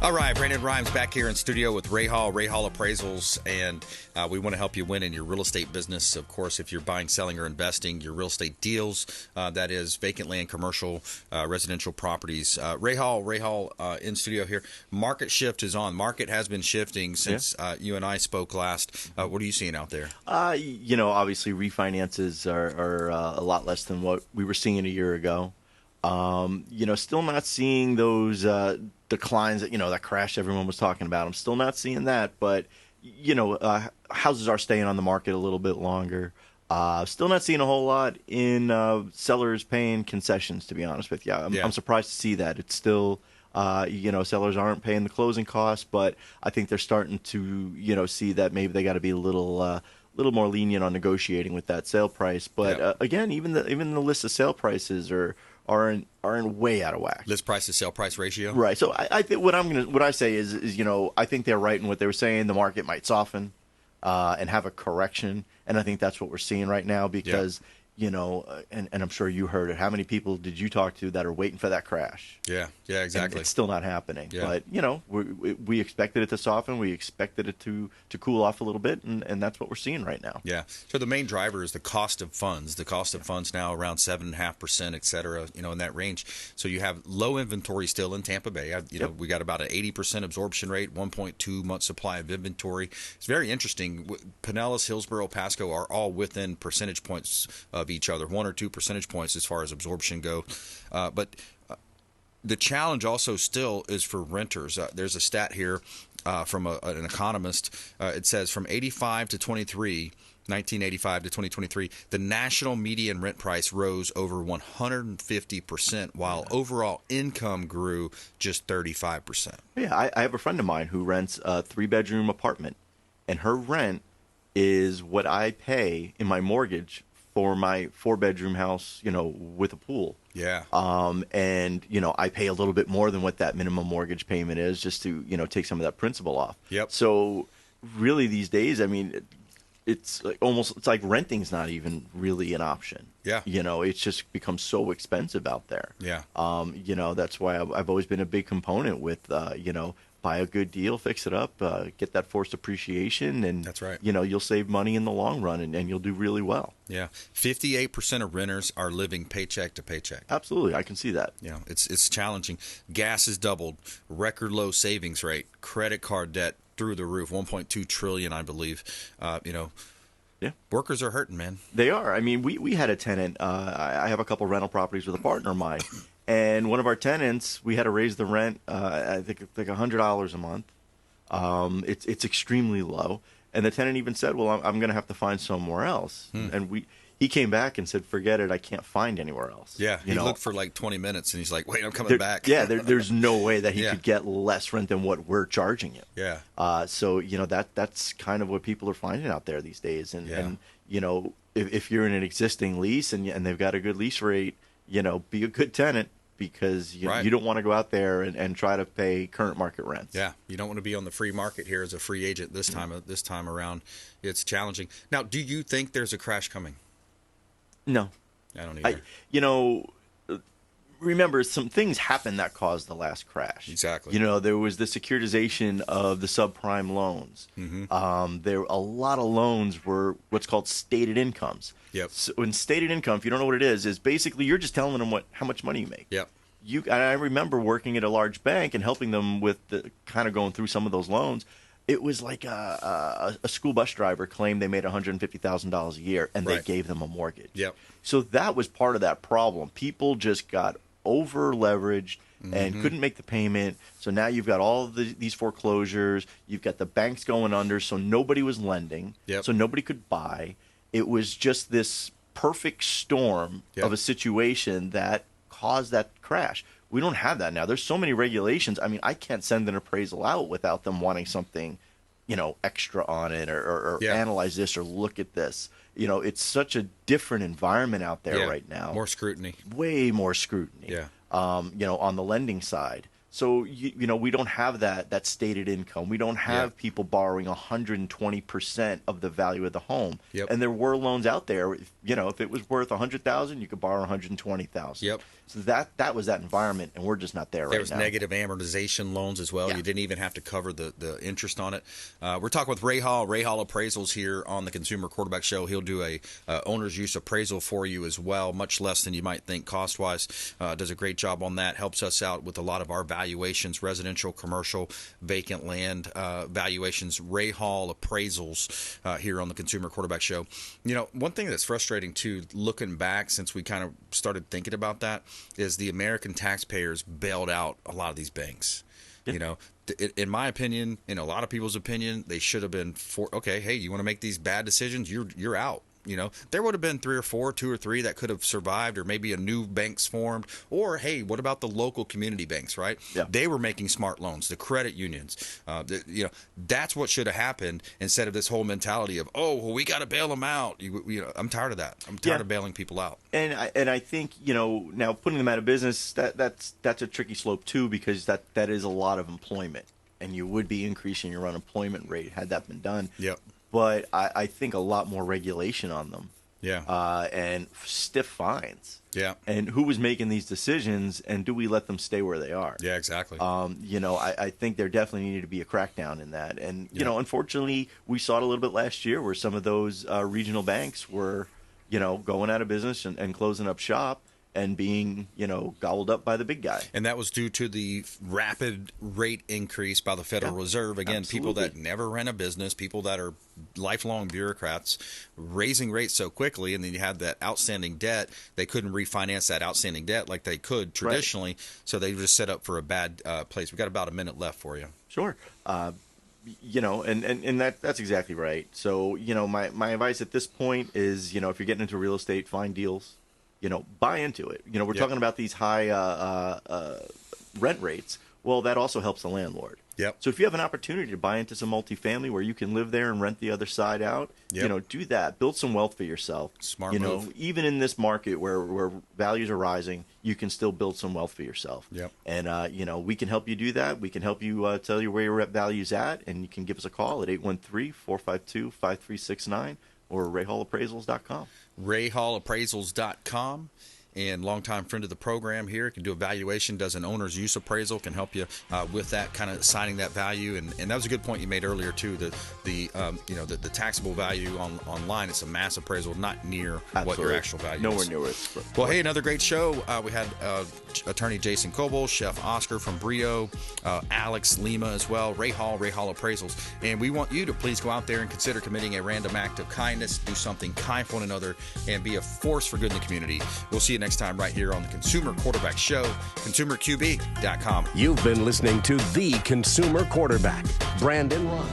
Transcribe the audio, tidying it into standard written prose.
All right, Brandon Rhymes back here in studio with Ray Hall Appraisals, and we want to help you win in your real estate business. Of course, if you're buying, selling, or investing, your real estate deals, that is vacant land, commercial, residential properties. Ray Hall in studio here. Market shift is on. Market has been shifting since you and I spoke last. What are you seeing out there? Obviously refinances are a lot less than what we were seeing a year ago. Still not seeing those declines that crash everyone was talking about. I'm still not seeing that, but houses are staying on the market a little bit longer. Still not seeing a whole lot in sellers paying concessions, to be honest with you. I'm surprised to see that. It's still sellers aren't paying the closing costs, but I think they're starting to see that maybe they got to be a little more lenient on negotiating with that sale price. But again, even the list of sale prices are in way out of whack. List price to sale price ratio. Right. So I think what I say is I think they're right in what they were saying. The market might soften and have a correction, and I think that's what we're seeing right now because and I'm sure you heard it. How many people did you talk to that are waiting for that crash? Yeah, exactly. And it's still not happening. Yeah. But we expected it to soften. We expected it to cool off a little bit, and that's what we're seeing right now. Yeah. So the main driver is the cost of funds. The cost of funds now around 7.5%, et cetera. In that range. So you have low inventory still in Tampa Bay. We got about an 80% absorption rate, 1.2 month supply of inventory. It's very interesting. Pinellas, Hillsborough, Pasco are all within percentage points of each other, 1 or 2 percentage points as far as absorption go. But the challenge also still is for renters. There's a stat here from an economist. It says from 1985 to 2023, the national median rent price rose over 150%, while overall income grew just 35%. Yeah, I have a friend of mine who rents a 3-bedroom apartment, and her rent is what I pay in my mortgage for my 4-bedroom house, with a pool. Yeah. And I pay a little bit more than what that minimum mortgage payment is just to, take some of that principal off. Yep. So really these days, it's like renting's not even really an option. Yeah. It's just become so expensive out there. Yeah. That's why I've always been a big component with, buy a good deal, fix it up, get that forced appreciation, and that's right. You'll save money in the long run, and you'll do really well. Yeah, 58% of renters are living paycheck to paycheck. Absolutely, I can see that. It's challenging. Gas has doubled, record low savings rate, credit card debt through the roof, 1.2 trillion, I believe. Yeah, workers are hurting, man. They are. We had a tenant. I have a couple rental properties with a partner of mine. And one of our tenants, we had to raise the rent, I think like $100 a month. It's extremely low. And the tenant even said, well, I'm going to have to find somewhere else. And he came back and said, forget it, I can't find anywhere else. Yeah, he looked for like 20 minutes, and he's like, wait, I'm coming back. Yeah, there's no way that he could get less rent than what we're charging him. Yeah. So, that's kind of what people are finding out there these days. And if you're in an existing lease and they've got a good lease rate, be a good tenant. Because you don't want to go out there and try to pay current market rents. Yeah, you don't want to be on the free market here as a free agent this time around. It's challenging. Now, do you think there's a crash coming? No, I don't either. Remember, some things happened that caused the last crash. Exactly. There was the securitization of the subprime loans. Mm-hmm. There a lot of loans were what's called stated incomes. Yep. So in stated income, if you don't know what it is basically you're just telling them how much money you make. Yep. I remember working at a large bank and helping them with the kind of going through some of those loans. It was like a school bus driver claimed they made $150,000 a year, and they gave them a mortgage. Yep. So that was part of that problem. People just got over leveraged and couldn't make the payment. So now you've got all of these foreclosures. You've got the banks going under, so nobody was lending. Yep. So nobody could buy. It was just this perfect storm of a situation that caused that crash. We don't have that now. There's so many regulations. I can't send an appraisal out without them wanting something, extra on it or analyze this or look at this. It's such a different environment out there right now. More scrutiny. Way more scrutiny. Yeah. On the lending side. So, we don't have that stated income. We don't have people borrowing 120% of the value of the home. Yep. And there were loans out there, if it was worth $100,000, you could borrow $120,000. Yep. So that was that environment, and we're just not there right now. There was negative amortization loans as well. Yeah. You didn't even have to cover the interest on it. We're talking with Ray Hall Appraisals here on the Consumer Quarterback Show. He'll do a owner's use appraisal for you as well, much less than you might think cost-wise. Does a great job on that. Helps us out with a lot of our valuations, residential, commercial, vacant land valuations. Ray Hall Appraisals here on the Consumer Quarterback Show. One thing that's frustrating too, looking back since we kind of started thinking about that, is the American taxpayers bailed out a lot of these banks. Yeah. In my opinion, in a lot of people's opinion, they should have been hey, you want to make these bad decisions? You're out. There would have been 3 or 4, 2 or 3 that could have survived, or maybe a new bank's formed. Or, hey, what about the local community banks, right? Yeah. They were making smart loans, the credit unions. That's what should have happened instead of this whole mentality of, we got to bail them out. I'm tired of that. I'm tired of bailing people out. And I think, now putting them out of business, that's a tricky slope too, because that is a lot of employment, and you would be increasing your unemployment rate had that been done. Yep. But I think a lot more regulation on them. Yeah. And stiff fines. Yeah. And who was making these decisions, and do we let them stay where they are? Yeah, exactly. I think there definitely needed to be a crackdown in that. And, unfortunately, we saw it a little bit last year where some of those regional banks were, going out of business and closing up shop and being, gobbled up by the big guy. And that was due to the rapid rate increase by the Federal Reserve. Again, absolutely. People that never ran a business, people that are lifelong bureaucrats, raising rates so quickly, and then you had that outstanding debt. They couldn't refinance that outstanding debt like they could traditionally, so they were just set up for a bad place. We've got about a minute left for you. Sure. And that's exactly right. So, my advice at this point is, if you're getting into real estate, find deals. Buy into it. We're talking about these high rent rates. Well, that also helps the landlord. Yep. So if you have an opportunity to buy into some multifamily where you can live there and rent the other side out, do that. Build some wealth for yourself. Smart move. Even in this market where values are rising, you can still build some wealth for yourself. Yep. And, we can help you do that. We can help you tell you where your value's at, and you can give us a call at 813-452-5369 or rayhallappraisals.com. rayhallappraisals.com. And longtime friend of the program here, can do a valuation, does an owner's use appraisal, can help you with that, kind of assigning that value. And that was a good point you made earlier too. The taxable value online, it's a mass appraisal, not near what your actual value Nowhere is. near it. Well, hey, another great show. We had attorney Jason Coble, Chef Oscar from Brio, Alex Lima as well, Ray Hall Appraisals. And we want you to please go out there and consider committing a random act of kindness, do something kind for one another, and be a force for good in the community. We'll see you next time right here on the Consumer Quarterback Show, consumerqb.com. You've been listening to The Consumer Quarterback, Brandon R.